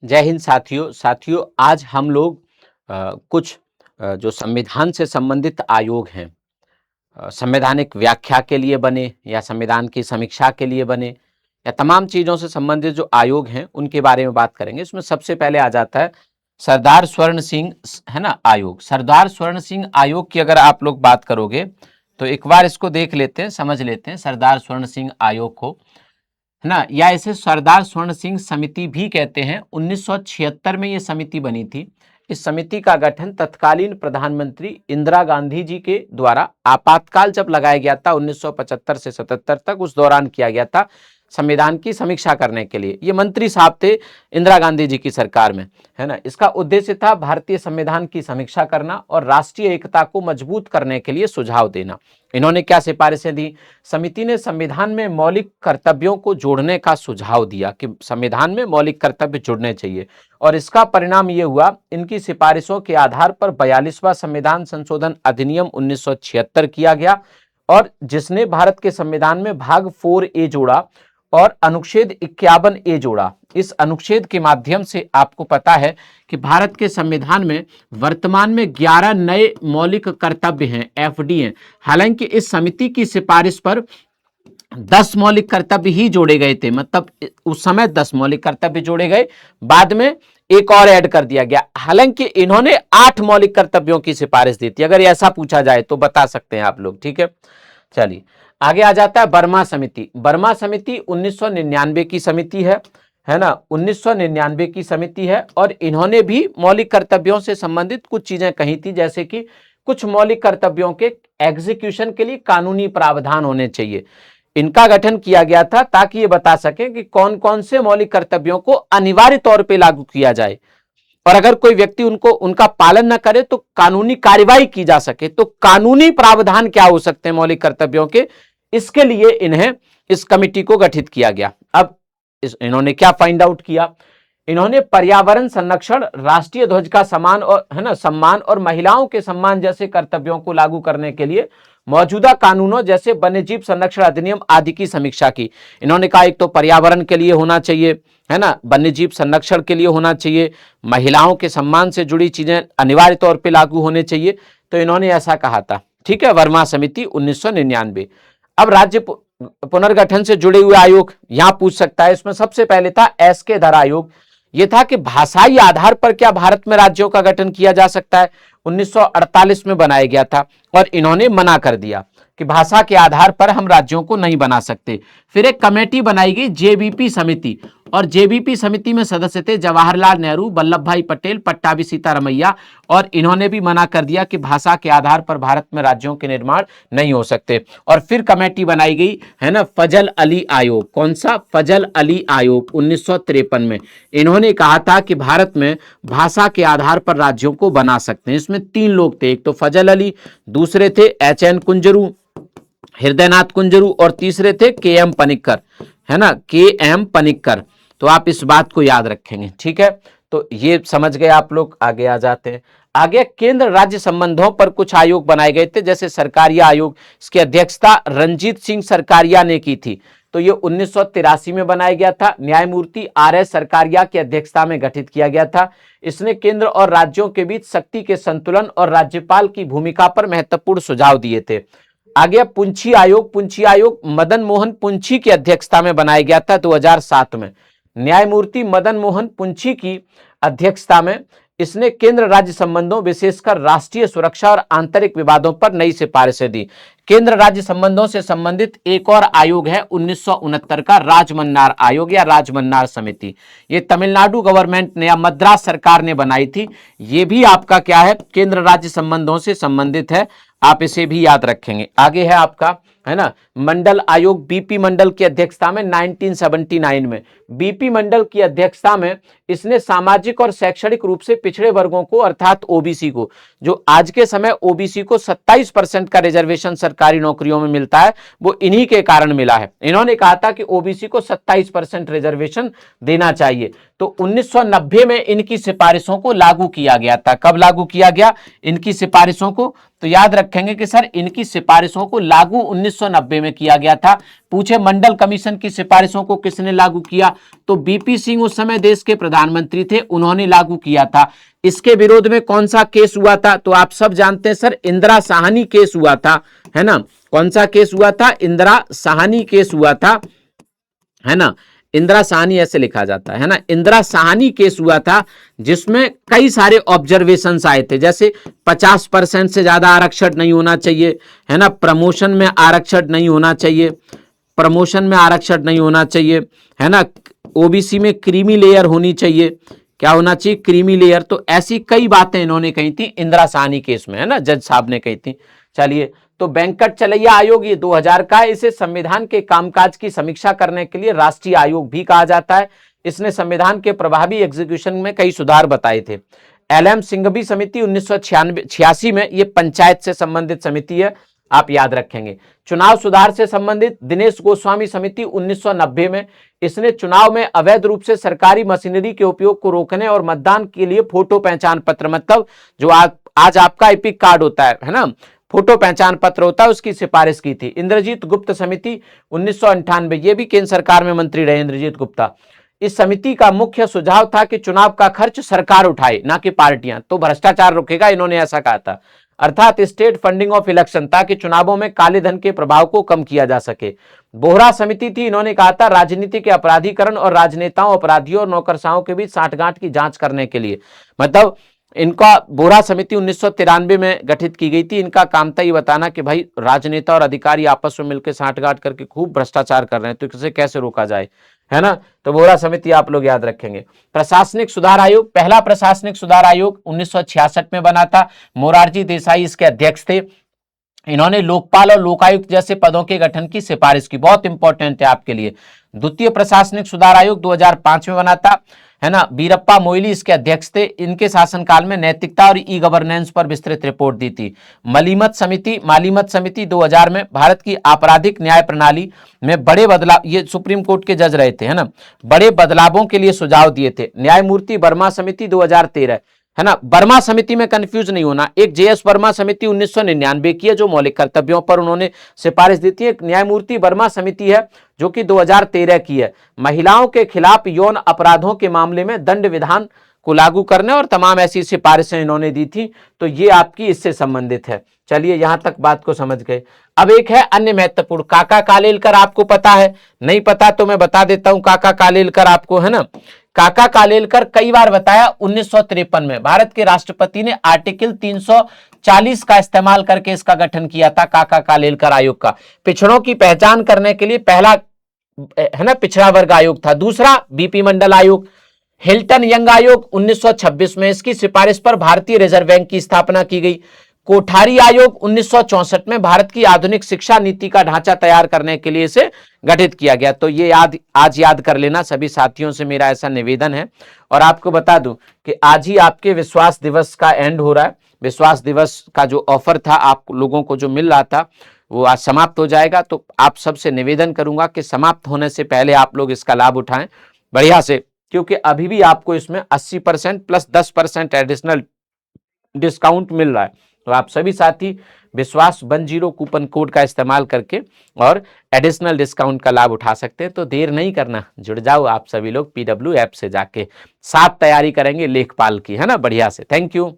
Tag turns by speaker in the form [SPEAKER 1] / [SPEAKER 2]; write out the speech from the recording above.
[SPEAKER 1] जय हिंद साथियों आज हम लोग कुछ जो संविधान से संबंधित आयोग हैं, संवैधानिक व्याख्या के लिए बने या संविधान की समीक्षा के लिए बने या तमाम चीज़ों से संबंधित जो आयोग हैं उनके बारे में बात करेंगे। इसमें सबसे पहले आ जाता है सरदार स्वर्ण सिंह, है ना, आयोग। सरदार स्वर्ण सिंह आयोग की अगर आप लोग बात करोगे तो एक बार इसको देख लेते हैं, समझ लेते हैं सरदार स्वर्ण सिंह आयोग को, है ना, या इसे सरदार स्वर्ण सिंह समिति भी कहते हैं। 1976 में ये समिति बनी थी। इस समिति का गठन तत्कालीन प्रधानमंत्री इंदिरा गांधी जी के द्वारा आपातकाल जब लगाया गया था 1975 से 77 तक, उस दौरान किया गया था संविधान की समीक्षा करने के लिए। ये मंत्री साहब थे इंदिरा गांधी जी की सरकार में, है ना। इसका उद्देश्य था भारतीय संविधान की समीक्षा करना और राष्ट्रीय एकता को मजबूत करने के लिए सुझाव देना। इन्होंने क्या सिफारिशें दी? समिति ने संविधान में मौलिक कर्तव्यों को जोड़ने का सुझाव दिया कि संविधान में मौलिक कर्तव्य जुड़ने चाहिए, और इसका परिणाम ये हुआ, इनकी सिफारिशों के आधार पर 42वां संविधान संशोधन अधिनियम 1976 किया गया, और जिसने भारत के संविधान में भाग 4A जोड़ा और अनुच्छेद 51A जोड़ा। इस अनुच्छेद के माध्यम से आपको पता है कि भारत के संविधान में वर्तमान में 11 नए मौलिक कर्तव्य हैं, FD हैं। हालांकि इस समिति की सिफारिश पर 10 मौलिक कर्तव्य ही जोड़े गए थे, मतलब उस समय 10 मौलिक कर्तव्य जोड़े गए, बाद में एक और ऐड कर दिया गया। हालांकि इन्होंने 8 मौलिक कर्तव्यों की सिफारिश दी थी। अगर ऐसा पूछा जाए तो बता सकते हैं आप लोग, ठीक है। चलिए आगे आ जाता है बर्मा समिति। बर्मा समिति 1999 की समिति है ना, 1999 की समिति है, और इन्होंने भी मौलिक कर्तव्यों से संबंधित कुछ चीजें कही थी, जैसे कि कुछ मौलिक कर्तव्यों के एग्जीक्यूशन के लिए कानूनी प्रावधान होने चाहिए। इनका गठन किया गया था ताकि ये बता सके कि कौन कौन से मौलिक कर्तव्यों को अनिवार्य तौर पर लागू किया जाए, और अगर कोई व्यक्ति उनका पालन न करे तो कानूनी कार्रवाई की जा सके। तो कानूनी प्रावधान क्या हो सकते हैं मौलिक कर्तव्यों के, इसके लिए इन्हें इस कमिटी को गठित किया गया। अब इन्होंने क्या फाइंड आउट किया? इन्होंने पर्यावरण संरक्षण, राष्ट्रीय ध्वज का सम्मान और, है ना, सम्मान और महिलाओं के सम्मान जैसे कर्तव्यों को लागू करने के लिए मौजूदा कानूनों जैसे वन्यजीव संरक्षण अधिनियम आदि की समीक्षा की। इन्होंने कहा एक तो पर्यावरण के लिए होना चाहिए, है ना, वन्यजीव संरक्षण के लिए होना चाहिए, महिलाओं के सम्मान से जुड़ी चीजें अनिवार्य तौर पर लागू होने चाहिए। तो इन्होंने ऐसा कहा था, ठीक है। वर्मा समिति 1999। अब राज्य पुनर्गठन से जुड़े हुए आयोग यहां पूछ सकता है। इसमें सबसे पहले था SK धर आयोग। यह था कि भाषाई आधार पर क्या भारत में राज्यों का गठन किया जा सकता है। 1948 में बनाया गया था, और इन्होंने मना कर दिया कि भाषा के आधार पर हम राज्यों को नहीं बना सकते। फिर एक कमेटी बनाई गई JBP समिति, और JBP समिति में सदस्य थे जवाहरलाल नेहरू, वल्लभ भाई पटेल, पट्टाभी सीतारमैया, और इन्होंने भी मना कर दिया कि भाषा के आधार पर भारत में राज्यों के निर्माण नहीं हो सकते। और फिर कमेटी बनाई गई, है ना, फजल अली आयोग। कौन सा? फजल अली आयोग 1953 में। इन्होंने कहा था कि भारत में भाषा के आधार पर राज्यों को बना सकते हैं। इसमें 3 लोग थे, एक तो फजल अली, दूसरे थे HN कुंजरू, हृदयनाथ कुंजरू, और तीसरे थे KM पनिक्कर, है ना, KM पनिक्कर। तो आप इस बात को याद रखेंगे, ठीक है। तो ये समझ गए आप लोग। आगे आ जाते हैं। आगे केंद्र राज्य संबंधों पर कुछ आयोग बनाए गए थे, जैसे सरकारिया आयोग। इसकी अध्यक्षता रंजीत सिंह सरकारिया ने की थी। तो ये 1983 में बनाया गया था। न्यायमूर्ति RS सरकारिया की अध्यक्षता में गठित किया गया था। इसने केंद्र और राज्यों के बीच शक्ति के संतुलन और राज्यपाल की भूमिका पर महत्वपूर्ण सुझाव दिए थे। आगे पुंछी आयोग। पुंछी आयोग मदन मोहन पुंछी की अध्यक्षता में बनाया गया था 2007 में। न्यायमूर्ति मदन मोहन पुंछी की अध्यक्षता में इसने केंद्र राज्य संबंधों, विशेषकर राष्ट्रीय सुरक्षा और आंतरिक विवादों पर नई सिफारिशें दी। केंद्र राज्य संबंधों से संबंधित एक और आयोग है 1969 का, राजमन्नार आयोग या राजमन्नार समिति। ये तमिलनाडु गवर्नमेंट ने या मद्रास सरकार ने बनाई थी। ये भी आपका क्या है, केंद्र राज्य संबंधों से संबंधित है, आप इसे भी याद रखेंगे। आगे है आपका, है ना, मंडल आयोग। BP मंडल की अध्यक्षता में 1979 में। BP मंडल की अध्यक्षता में इसने सामाजिक और शैक्षणिक रूप से पिछड़े वर्गों को, अर्थात OBC को, जो आज के समय OBC को 27% का रिजर्वेशन सरकारी नौकरियों में मिलता है, वो इन्हीं के कारण मिला है। इन्होंने कहा था कि OBC को 27% रिजर्वेशन देना चाहिए। तो 1990 में इनकी सिफारिशों को लागू किया गया था। कब लागू किया गया इनकी सिफारिशों को? तो याद रखेंगे कि सर इनकी सिफारिशों को लागू 1990 में किया गया था। पूछे मंडल कमीशन की सिफारिशों को किसने लागू किया, तो बीपी सिंह उस समय देश के प्रधानमंत्री थे, उन्होंने लागू किया था। इसके विरोध में कौन सा केस हुआ था, तो आप सब जानते हैं सर, इंदिरा साहनी केस हुआ था, है ना। कौन सा केस हुआ था, इंदिरा साहनी केस हुआ था, है ना। इंदिरा साहनी ऐसे लिखा जाता है ना, इंदिरा साहनी केस हुआ था, जिसमें कई सारे ऑब्जर्वेशंस आए थे, जैसे 50% से ज्यादा आरक्षण नहीं होना चाहिए, है ना, प्रमोशन में आरक्षण नहीं होना चाहिए, प्रमोशन में आरक्षण नहीं होना चाहिए, है ना, ओबीसी में क्रीमी लेयर होनी चाहिए, क्या होना चाहिए, क्रीमी लेयर। तो ऐसी कई बातें इन्होंने कही थी इंदिरा साहनी केस में, है ना, जज साहब ने कही थी। चलिए, तो वेंकट चलैया आयोग ये 2000 का है। इसे संविधान के कामकाज की समीक्षा करने के लिए राष्ट्रीय आयोग भी कहा जाता है। इसने संविधान के प्रभावी एग्जीक्यूशन में कई सुधार बताए थे। एलएम सिंघवी समिति 1986 में, ये पंचायत से संबंधित समिति है, आप याद रखेंगे। चुनाव सुधार से संबंधित दिनेश गोस्वामी समिति 1990 में, इसने चुनाव में अवैध रूप से सरकारी मशीनरी के उपयोग को रोकने और मतदान के लिए फोटो पहचान पत्र, मतलब जो आज आपका एपिक कार्ड होता है ना, फोटो पहचान पत्र होता है, उसकी सिफारिश की थी। इंद्रजीत गुप्त समिति 1998, ये भी केंद्र सरकार में मंत्री रहे इंद्रजीत गुप्ता। इस समिति का मुख्य सुझाव था कि चुनाव का खर्च सरकार उठाए, ना कि पार्टियां, तो भ्रष्टाचार रुकेगा, इन्होंने ऐसा कहा था। अर्थात स्टेट फंडिंग ऑफ इलेक्शन, ताकि चुनावों में काले धन के प्रभाव को कम किया जा सके। बोहरा समिति थी, इन्होंने कहा था राजनीति के अपराधीकरण और राजनेताओं, अपराधियों और नौकरशाहों के बीच सांठगांठ की जांच करने के लिए। मतलब इनका बोहरा समिति 1993 में गठित की गई थी। इनका काम था ये बताना कि भाई राजनेता और अधिकारी आपस में मिलकर सांठगांठ करके खूब भ्रष्टाचार कर रहे हैं, तो इसे कैसे रोका जाए, है ना। तो बोहरा समिति आप लोग याद रखेंगे। प्रशासनिक सुधार आयोग, पहला प्रशासनिक सुधार आयोग 1966 में बना था। मोरारजी देसाई इसके अध्यक्ष थे। इन्होंने लोकपाल और लोकायुक्त जैसे पदों के गठन की सिफारिश की, बहुत इंपॉर्टेंट है आपके लिए। द्वितीय प्रशासनिक सुधार आयोग 2005 में बना था, है ना। बीरप्पा मोइली इसके अध्यक्ष थे। इनके शासनकाल में नैतिकता और ई गवर्नेंस पर विस्तृत रिपोर्ट दी थी। मालीमत समिति 2000 में भारत की आपराधिक न्याय प्रणाली में बड़े बदलाव, ये सुप्रीम कोर्ट के जज रहे थे, है ना, बड़े बदलावों के लिए सुझाव दिए थे। न्यायमूर्ति वर्मा समिति 2013, है ना। वर्मा समिति में कंफ्यूज नहीं होना, एक जेएस वर्मा समिति 1999 की है, जो मौलिक कर्तव्यों पर उन्होंने सिफारिश दी थी। एक न्यायमूर्ति वर्मा समिति है जो कि 2013 की है, महिलाओं के खिलाफ यौन अपराधों के मामले में दंड विधान को लागू करने और तमाम ऐसी सिफारिशें इन्होंने दी थी। तो ये आपकी इससे संबंधित है। चलिए, यहां तक बात को समझ गए। अब एक है अन्य महत्वपूर्ण, काका कालेलकर, आपको पता है, नहीं पता तो मैं बता देता हूं। काका कालेलकर आपको, है ना, काका कालेलकर कई बार बताया। 1953 में भारत के राष्ट्रपति ने आर्टिकल 340 का इस्तेमाल करके इसका गठन किया था, काका कालेलकर आयोग का। पिछड़ों की पहचान करने के लिए पहला, है ना, पिछड़ा वर्ग आयोग था। दूसरा बीपी मंडल आयोग। हिल्टन यंग आयोग 1926 में, इसकी सिफारिश पर भारतीय रिजर्व बैंक की स्थापना की गई। कोठारी आयोग 1964 में भारत की आधुनिक शिक्षा नीति का ढांचा तैयार करने के लिए इसे गठित किया गया। तो ये आज याद कर लेना, सभी साथियों से मेरा ऐसा निवेदन है। और आपको बता दूं कि आज ही आपके विश्वास दिवस का एंड हो रहा है। विश्वास दिवस का जो ऑफर था आप लोगों को जो मिल रहा था, वो आज समाप्त हो जाएगा। तो आप सबसे निवेदन करूंगा कि समाप्त होने से पहले आप लोग इसका लाभ उठाएं बढ़िया से, क्योंकि अभी भी आपको इसमें 80% प्लस 10% एडिशनल डिस्काउंट मिल रहा है। तो आप सभी साथी विश्वास 10 कूपन कोड का इस्तेमाल करके और एडिशनल डिस्काउंट का लाभ उठा सकते हैं। तो देर नहीं करना, जुड़ जाओ आप सभी लोग पीडब्ल्यू ऐप से जाके। साथ तैयारी करेंगे लेखपाल की, है ना, बढ़िया से। Thank you.